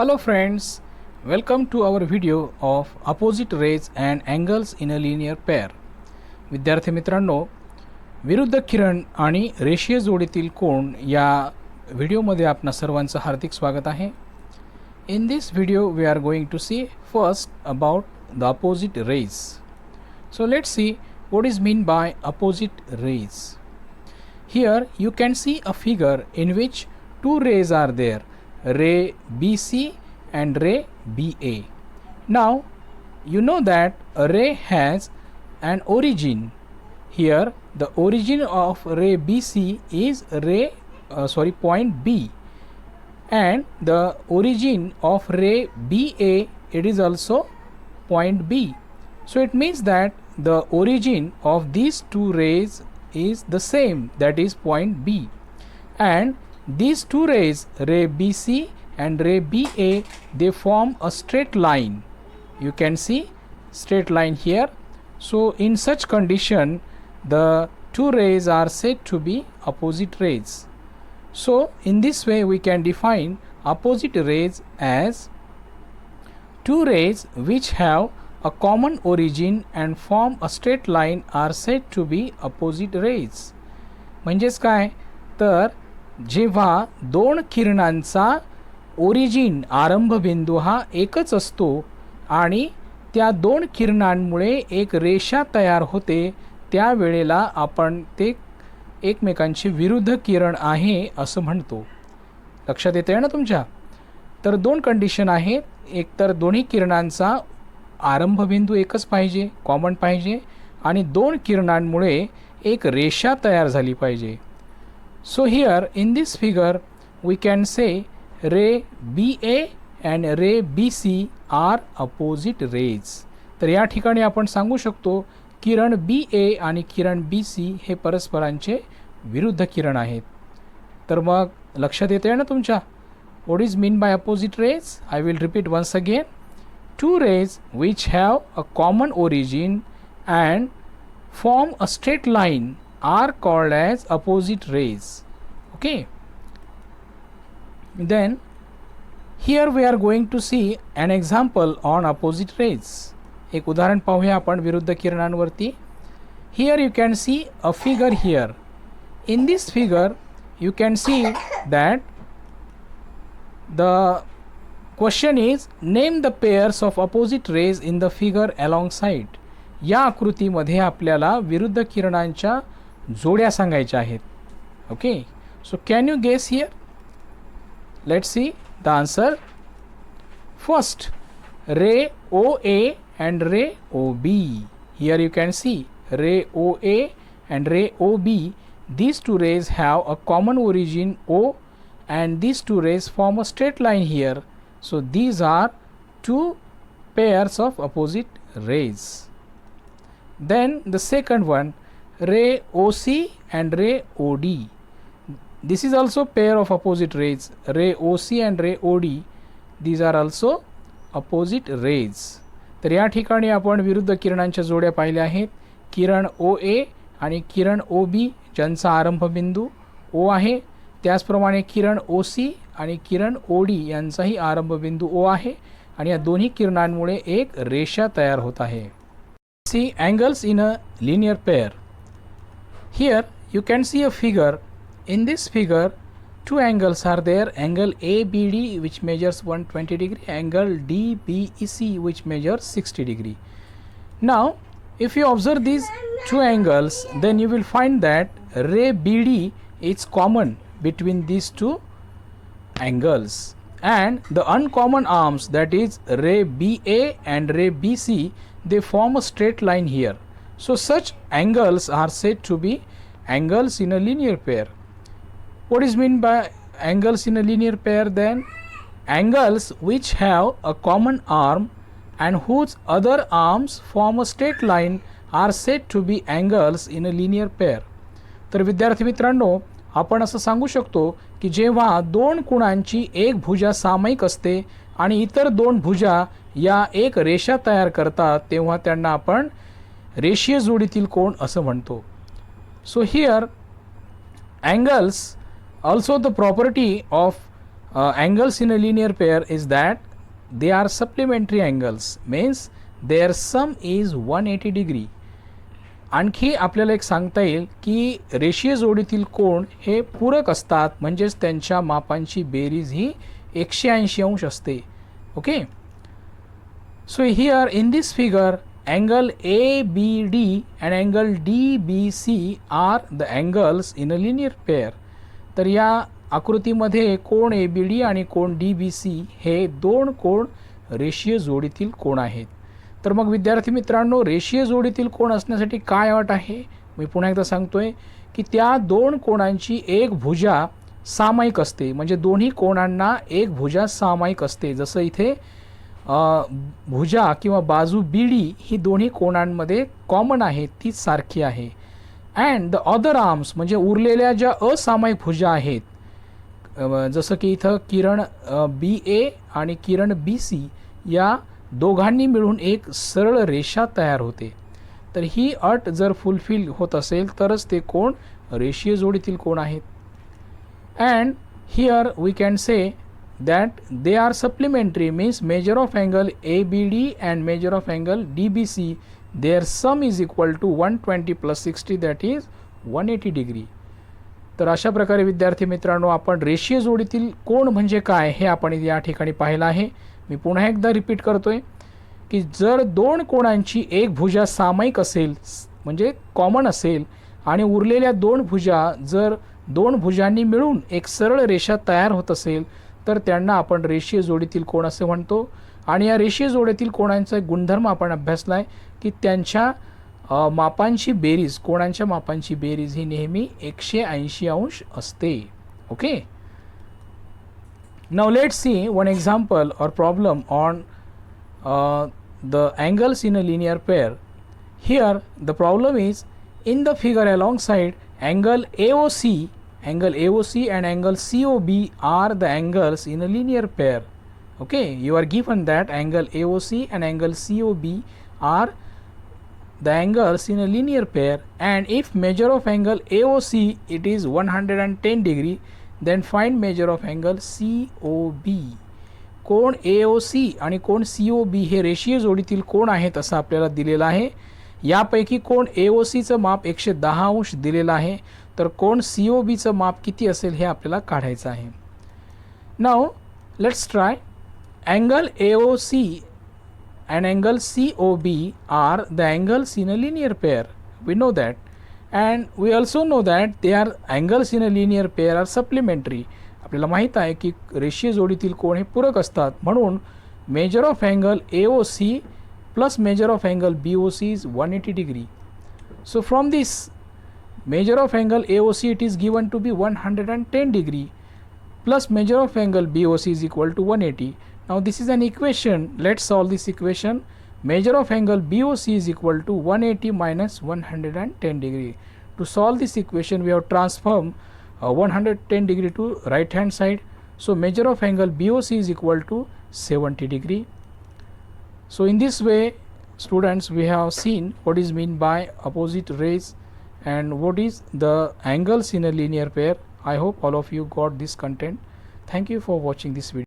Hello friends, welcome to our video of opposite rays and angles in a linear pair. विद्यार्थी मित्रांनो, विरुद्ध किरण आणि रेषीय जोडीतील कोन या व्हिडिओमध्ये आपणा सर्वांचं हार्दिक स्वागत आहे. In this video we are going to see first about the opposite rays. So let's see what is meant by opposite rays. Here you can see a figure in which two rays are there, ray BC and ray BA. Now you know that a ray has an origin. Here the origin of ray BC is point B, and the origin of ray BA, it is also point B. So it means that the origin of these two rays is the same, that is point B, and these two rays, ray BC and ray BA, they form a straight line. You can see straight line here. So in such condition the two rays are said to be opposite rays. So in this way we can define opposite rays as two rays which have a common origin and form a straight line are said to be opposite rays. म्हणजेच काय तर जेव्हा दोन किरणांचा origin आरंभबिंदू हा एकच असतो आणि त्या दोन किरणांमुळे एक रेषा तयार होते त्या वेळेला आपण ते एकमेकांचे विरुद्ध किरण आहे असं म्हणतो. लक्षात येते ना तुमच्या? तर दोन कंडिशन आहेत. एक तर दोन्ही किरणांचा आरंभबिंदू एकच पाहिजे, कॉमन पाहिजे, आणि दोन किरणांमुळे एक रेषा तयार झाली पाहिजे. So here in this figure we can say ray BA and ray BC are opposite rays. तर या ठिकाणी आपण सांगू शकतो किरण BA आणि किरण BC हे परस्परांचे विरुद्ध किरण आहेत. तर मग लक्षात येते ना तुमच्या what is meant by opposite rays? I will repeat once again. Two rays which have a common origin and form a straight line are called as opposite rays. Okay, then here we are going to see an example on opposite rays. एक उदाहरण पाहूया आपण विरुद्ध किरणांवरती. Here you can see a figure here. In this figure you can see that the question is name the pairs of opposite rays in the figure alongside. या आकृतीमध्ये आपल्याला विरुद्ध किरणांच्या जोड्या सांगायच्या आहेत. Okay, so can you guess here? Let's see the answer. First, ray OA and ray OB. Here you can see ray OA and ray OB. These two rays have a common origin O, and these two rays form a straight line here. So these are two pairs of opposite rays. Then the second one, ray OC and ray OD. This is also pair of opposite rays, ray OC and ray OD. These are also opposite rays. तर या ठिकाणी आपण विरुद्ध किरणांच्या जोड्या पाहिल्या आहेत. किरण OA आणि किरण OB ज्यांचा आरंभबिंदू O आहे, त्याचप्रमाणे किरण OC आणि किरण OD यांचाही आरंभबिंदू O आहे, आणि या दोन्ही किरणांमुळे एक रेषा तयार होत आहे. See angles in a linear pair. Here you can see a figure. In this figure two angles are there, angle ABD which measures 120 degree, angle DBEC which measures 60 degree. Now if you observe these two angles, then you will find that ray BD is common between these two angles, and the uncommon arms, that is ray BA and ray BC, they form a straight line here. So such angles are said to be angles in a linear pair. What is meant by angles in a linear pair then? Angles which have a common arm and whose other arms form a straight line are said to be angles in a linear pair. तर विद्यार्थी मित्रांनो, आपण असं सांगू शकतो की जेव्हा दोन कोणांची एक भुजा सामायिक असते आणि इतर दोन भुजा या एक रेषा तयार करतात तेव्हा त्यांना आपण रेषीय जोडीतील कोन असं म्हणतो. So here angles, also the property of angles in a linear pair is that they are supplementary angles, means their sum is 180 degree. आणखी आपल्याला एक सांगता येईल की रेषीय जोडीतील कोण हे पूरक असतात, म्हणजेच त्यांच्या मापांची बेरीज ही 180 अंश असते. Okay, so here in this figure angle ABD and angle DBC are the angles in a linear pair. तर या आकृतीमध्ये कोण ABD आणि कोण DBC हे दोन कोण रेषीय जोडीतील कोण आहेत. तर मग विद्यार्थी मित्रांनो, रेषीय जोडीतील कोण असण्यासाठी काय अट आहे? मी पुन्हा एकदा सांगतोय की त्या दोन कोणांची एक भुजा सामायिक असते, म्हणजे दोन्ही कोणांना एक भुजा सामायिक असते. जसं इथे भुजा किंवा बाजू BD ही दोन्ही कोणांमध्ये कॉमन आहे, तीच सारखी आहे. अँड द अदर आर्म्स म्हणजे उरलेल्या ज्या असामायिक भुजा आहेत, जसं की इथं किरण BA आणि किरण BC या दोघांनी मिळून एक सरळ रेषा तयार होते. तर ही अट जर फुलफिल होत असेल तरच ते कोण रेषीय जोडीतील कोण आहेत. And here we can say that they are supplementary, means measure of angle ABD and measure of angle DBC, their sum is equal to 120 plus 60, that is 180 degree. तर अशा प्रकारे विद्यार्थी मित्रांनो, आपण रेषीय जोडीतील कोण म्हणजे काय हे आपण या ठिकाणी पाहिलं आहे. मी पुन्हा एकदा रिपीट करतोय की जर दोन कोणांची एक भुजा सामायिक असेल, म्हणजे कॉमन असेल, आणि उरलेल्या दोन भुजा जर दोन भुजांनी मिळून एक सरळ रेषा तयार होत असेल तर त्यांना आपण रेषीय जोडीतील कोण असे म्हणतो. आणि या रेषीय जोडीतील कोणांचा एक गुणधर्म आपण अभ्यासला आहे की त्यांच्या मापांची बेरीज, कोणांच्या मापांची बेरीज ही नेहमी 180 अंश असते. Okay, now let's see one example or problem on the angles in a linear pair. Here the problem is, in the figure alongside angle AOC and angle COB are the angles in a linear pair. Okay, you are given that angle AOC and angle COB are the angles in a linear pair, and if measure of angle AOC it is 110 degree, then find measure of angle COB. कोण AOC आणि कोण COB हे रेषीय जोडीतील कोण आहेत असं आपल्याला दिलेलं आहे. यापैकी कोण AOCचं माप 110 अंश दिलेलं आहे, तर कोण COBचं माप किती असेल हे आपल्याला काढायचं आहे. Now let's try. Angle AOC and angle COB are the angles in a linear pair. We know that, and we also know that they are angles in a linear pair are supplementary. आपल्याला माहित आहे की रेषीय जोडीतील कोण हे पूरक असतात, म्हणून measure of angle AOC plus measure of angle BOC is 180 degree. So from this measure of angle AOC it is given to be 110 degree plus measure of angle BOC is equal to 180. Now this is an equation. Let's solve this equation. Measure of angle BOC is equal to 180 minus 110 degree. To solve this equation we have transformed 110 degree to right hand side. So measure of angle BOC is equal to 70 degree. So in this way, students, we have seen what is meant by opposite rays and what is the angles in a linear pair. I hope all of you got this content. Thank you for watching this video.